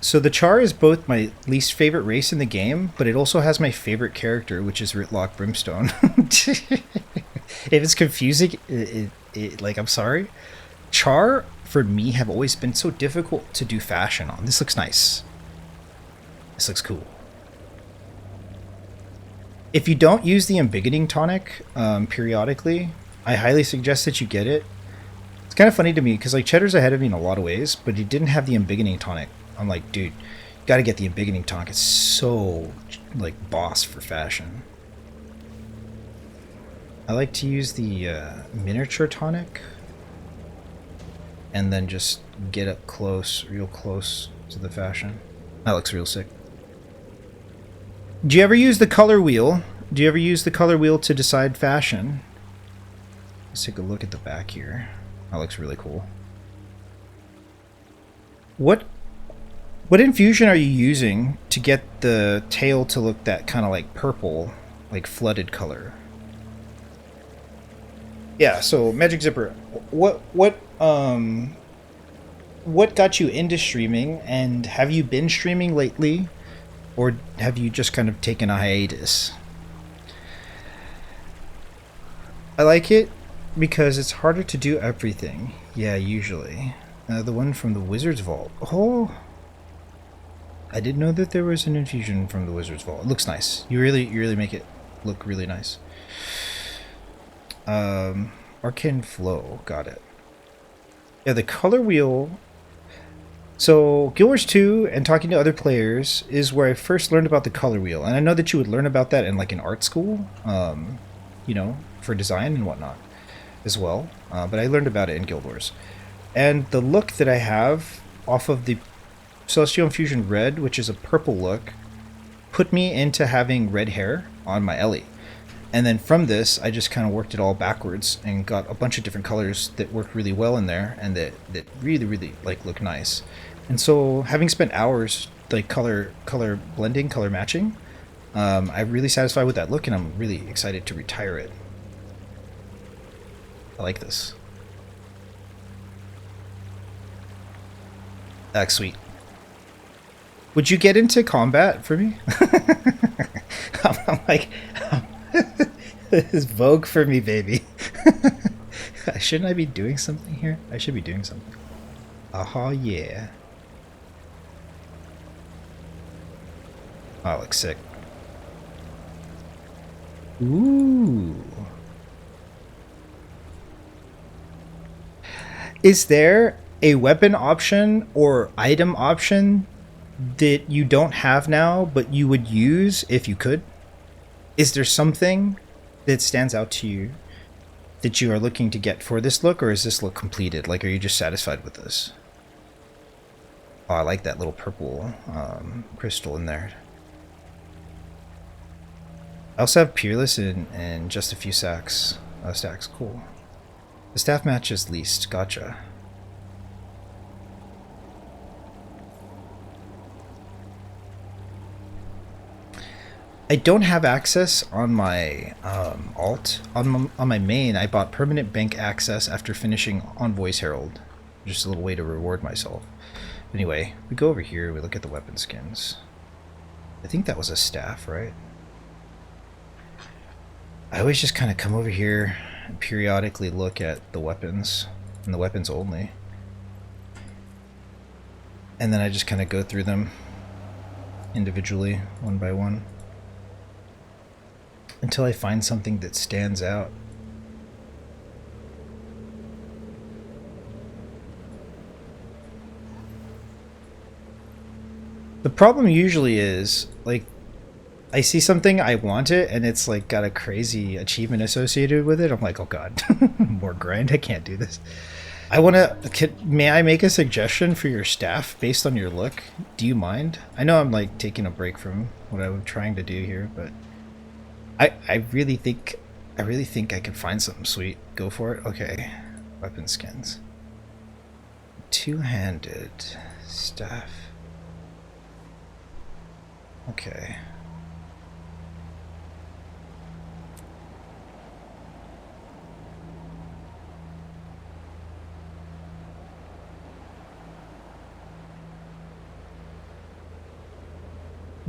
So the Charr is both my least favorite race in the game, but it also has my favorite character, which is Ritlock Brimstone. If it's confusing, like, I'm sorry. Charr, for me, have always been so difficult to do fashion on. This looks nice. This looks cool. If you don't use the embiggening tonic periodically, I highly suggest that you get it. It's kind of funny to me because like Cheddar's ahead of me in a lot of ways, but he didn't have the embiggening tonic. I'm like, dude, you gotta get the embiggening tonic. It's so like boss for fashion. I like to use the miniature tonic and then just get up close, real close to the fashion. That looks real sick. Do you ever use the color wheel? Do you ever use the color wheel to decide fashion? Let's take a look at the back here. That looks really cool. What infusion are you using to get the tail to look that kind of like purple, like flooded color? Yeah, so Magic Zipper, what got you into streaming, and have you been streaming lately? Or have you just kind of taken a hiatus? I like it because it's harder to do everything. Yeah, usually. The one from the Wizard's Vault. Oh, I didn't know that there was an infusion from the Wizard's Vault. It looks nice. You really make it look really nice. Arcane Flow. Got it. Yeah, the color wheel. So, Guild Wars 2 and talking to other players is where I first learned about the color wheel. And I know that you would learn about that in like an art school, you know, for design and whatnot as well. But I learned about it in Guild Wars. And the look that I have off of the Celestial Infusion Red, which is a purple look, put me into having red hair on my Ellie. And then from this, I just kind of worked it all backwards and got a bunch of different colors that worked really well in there and that really like look nice. And so, having spent hours like color blending, color matching, I'm really satisfied with that look, and I'm really excited to retire it. I like this. That's sweet. Would you get into combat for me? I'm like, this is Vogue for me, baby. Shouldn't I be doing something here? I should be doing something. Aha, yeah. Oh, looks sick. Ooh. Is there a weapon option or item option that you don't have now, but you would use if you could? Is there something that stands out to you that you are looking to get for this look, or is this look completed? Like, are you just satisfied with this? Oh, I like that little purple crystal in there. I also have Peerless and just a few stacks. Cool. The staff matches least. Gotcha. I don't have access on my alt. On my main, I bought permanent bank access after finishing Envoy's Herald. Just a little way to reward myself. Anyway, we go over here, we look at the weapon skins. I think that was a staff, right? I always just kind of come over here and periodically look at the weapons, and the weapons only. And then I just kind of go through them individually, one by one, until I find something that stands out. The problem usually is, like, I see something, I want it, and it's like got a crazy achievement associated with it. I'm like, oh god, more grind, I can't do this. May I make a suggestion for your staff based on your look? Do you mind? I know I'm like taking a break from what I'm trying to do here, but I really think I can find something sweet. Go for it. Okay, weapon skins. Two-handed staff. Okay.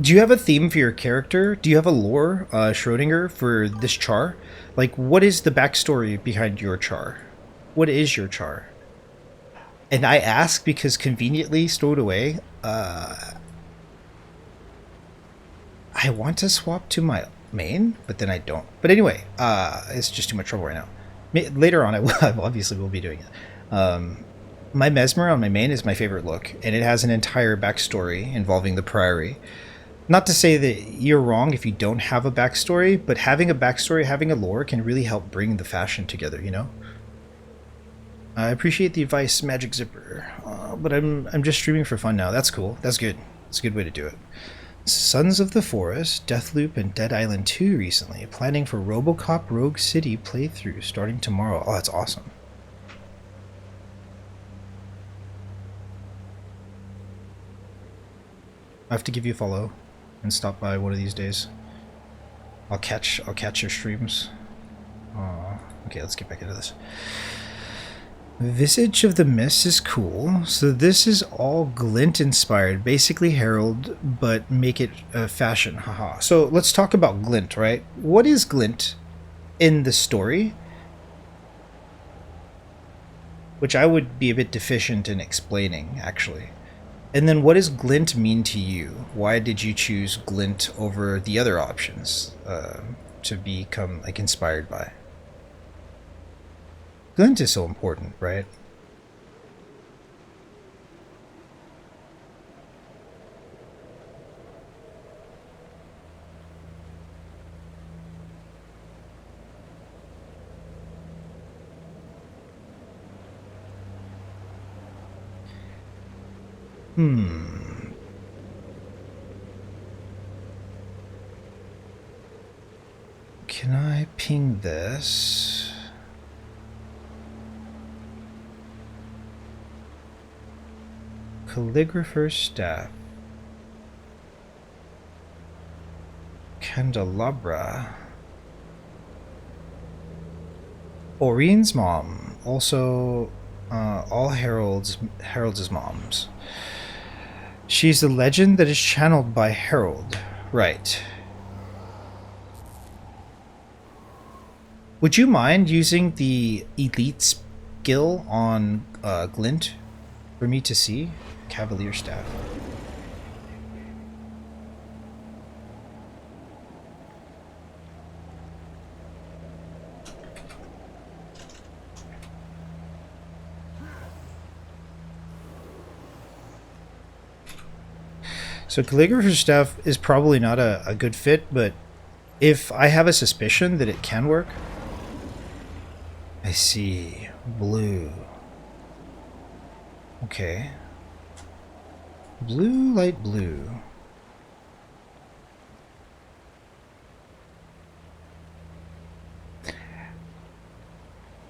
Do you have a theme for your character? Do you have a lore, Schrödinger, for this Charr? Like, what is the backstory behind your Charr? What is your Charr? And I ask because conveniently stowed away, I want to swap to my main, but then I don't. But anyway, it's just too much trouble right now. Later on, I obviously will be doing it. My Mesmer on my main is my favorite look, and it has an entire backstory involving the Priory. Not to say that you're wrong if you don't have a backstory, but having a backstory, having a lore can really help bring the fashion together, you know? I appreciate the advice, Magic Zipper, but I'm just streaming for fun now. That's cool. That's good. That's a good way to do it. Sons of the Forest, Deathloop, and Dead Island 2 recently. Planning for RoboCop Rogue City playthrough starting tomorrow. Oh, that's awesome. I have to give you a follow and stop by one of these days. I'll catch your streams. Okay, let's get back into this. Visage of the Mist is cool. So this is all Glint inspired, basically Herald, but make it fashion. Haha. So let's talk about Glint, right? What is Glint in the story? Which I would be a bit deficient in explaining, actually. And then what does Glint mean to you? Why did you choose Glint over the other options to become like inspired by? Glint is so important, right? Can I ping this? Calligrapher's Staff. Candelabra. Orion's mom. Also, all Herald's moms. She's the legend that is channeled by Herald. Right. Would you mind using the elite skill on Glint for me to see? Cavalier Staff. So Calligrapher's Staff is probably not a good fit, but if I have a suspicion that it can work... I see. Blue. Okay. Blue, light blue.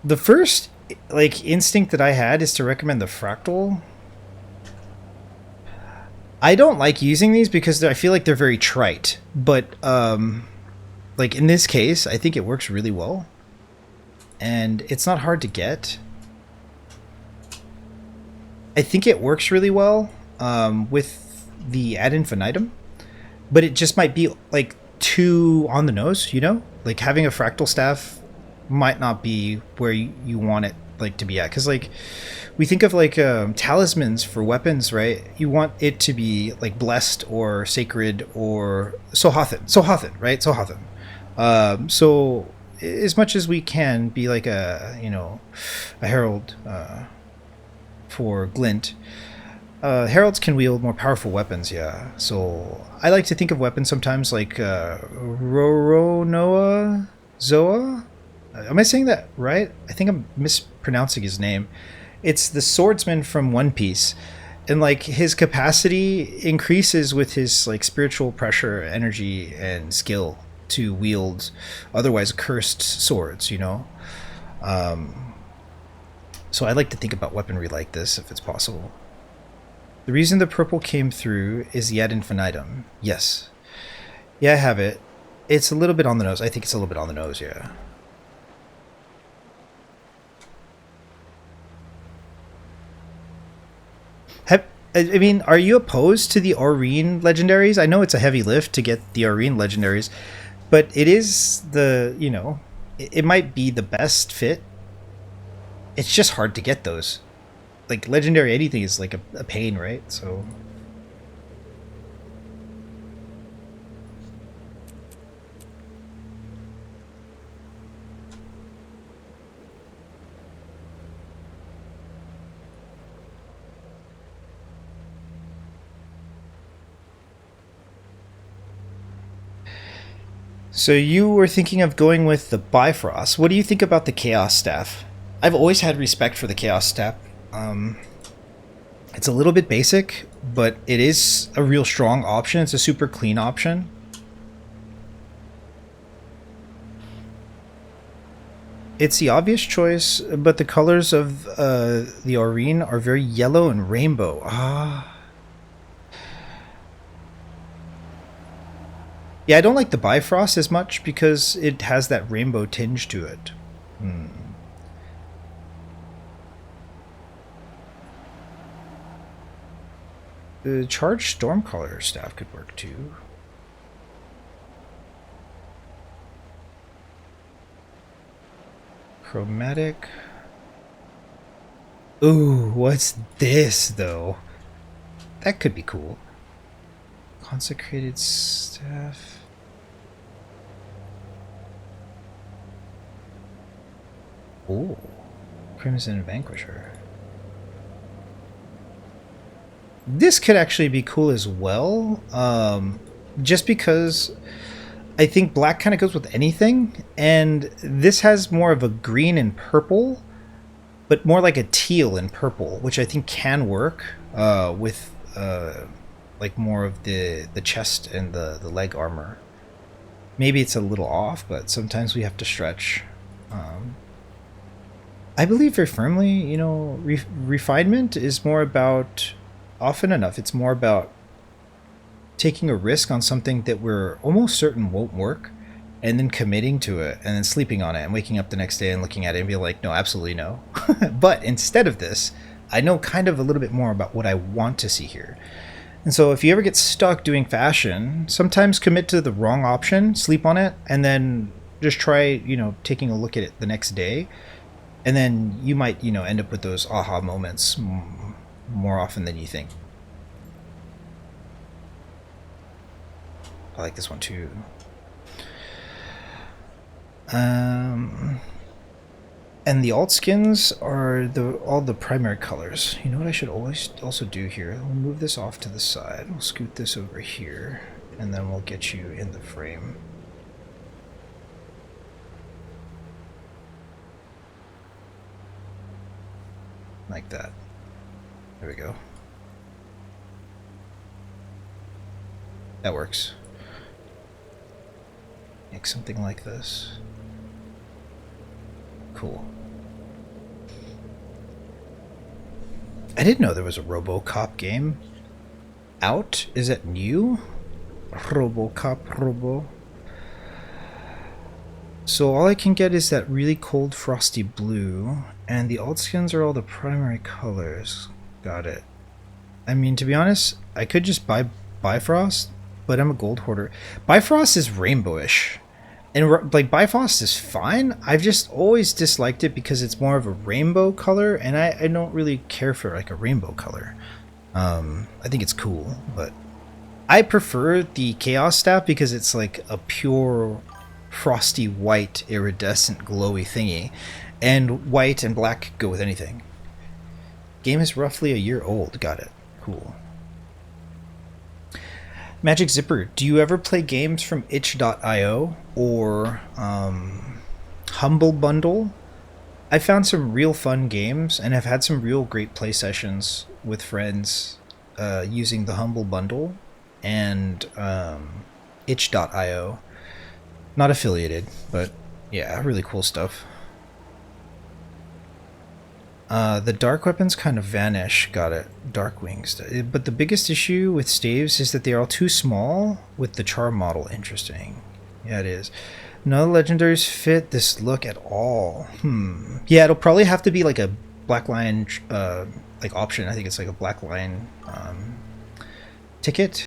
The first, like, instinct that I had is to recommend the Fractal. I don't like using these because I feel like they're very trite, but, like, in this case, I think it works really well. And it's not hard to get. I think it works really well with the ad infinitum, but it just might be like too on the nose, you know? Like having a fractal staff might not be where you want it like to be at. Because like we think of like talismans for weapons, right? You want it to be like blessed or sacred or Sohathan, right? Sohathan. So as much as we can be like a, you know, a herald for Glint. Heralds can wield more powerful weapons, yeah. So I like to think of weapons sometimes like Roronoa Zoa? Am I saying that right? I think I'm mispronouncing his name. It's the swordsman from One Piece. And like his capacity increases with his like spiritual pressure, energy, and skill to wield otherwise cursed swords, you know? So I like to think about weaponry like this if it's possible. The reason the purple came through is the ad infinitum. Yes. Yeah, I have it. It's a little bit on the nose. I think it's a little bit on the nose, yeah. I mean, are you opposed to the Aurene legendaries? I know it's a heavy lift to get the Aurene legendaries, but it is the, you know, it might be the best fit. It's just hard to get those. Like, legendary anything is like a pain, right? So... So you were thinking of going with the Bifrost. What do you think about the Chaos Staff? I've always had respect for the Chaos Staff. It's a little bit basic, but it is a real strong option. It's a super clean option. It's the obvious choice, but the colors of the Aurene are very yellow and rainbow. Yeah, I don't like the Bifrost as much because it has that rainbow tinge to it. The Charged Stormcaller staff could work too. Chromatic. Ooh, what's this though? That could be cool. Consecrated staff. Ooh, Crimson Vanquisher. This could actually be cool as well, just because I think black kind of goes with anything, and this has more of a green and purple, but more like a teal and purple, which I think can work with like more of the chest and the leg armor. Maybe it's a little off, but sometimes we have to stretch. I believe very firmly, you know, refinement is more about... Often enough, it's more about taking a risk on something that we're almost certain won't work, and then committing to it, and then sleeping on it, and waking up the next day and looking at it and be like, no, absolutely no. But instead of this, I know kind of a little bit more about what I want to see here. And so if you ever get stuck doing fashion, sometimes commit to the wrong option, sleep on it, and then just try, you know, taking a look at it the next day. And then you might, you know, end up with those aha moments more often than you think. I like this one too. And the alt skins are all the primary colors. You know what I should always also do here? We'll move this off to the side. We'll scoot this over here, and then we'll get you in the frame. Like that. There we go. That works. Make something like this. Cool. I didn't know there was a RoboCop game out. Is it new? RoboCop Robo. So all I can get is that really cold frosty blue, and the alt skins are all the primary colors. Got it. I mean, to be honest, I could just buy Bifrost, but I'm a gold hoarder. Bifrost is rainbowish, and like Bifrost is fine. I've just always disliked it because it's more of a rainbow color, and I don't really care for like a rainbow color. I think it's cool, but I prefer the Chaos Staff because it's like a pure frosty white iridescent glowy thingy, and white and black go with anything. Game is roughly a year old. Got it. Cool. Magic Zipper, do you ever play games from itch.io or Humble Bundle? I found some real fun games and have had some real great play sessions with friends using the Humble Bundle and itch.io. Not affiliated, but yeah, really cool stuff. The dark weapons kind of vanish. Got it. Dark wings. But the biggest issue with staves is that they are all too small with the Charr model. Interesting. Yeah, it is. No legendaries fit this look at all. Yeah, it'll probably have to be like a Black Lion like option. I think it's like a black line ticket.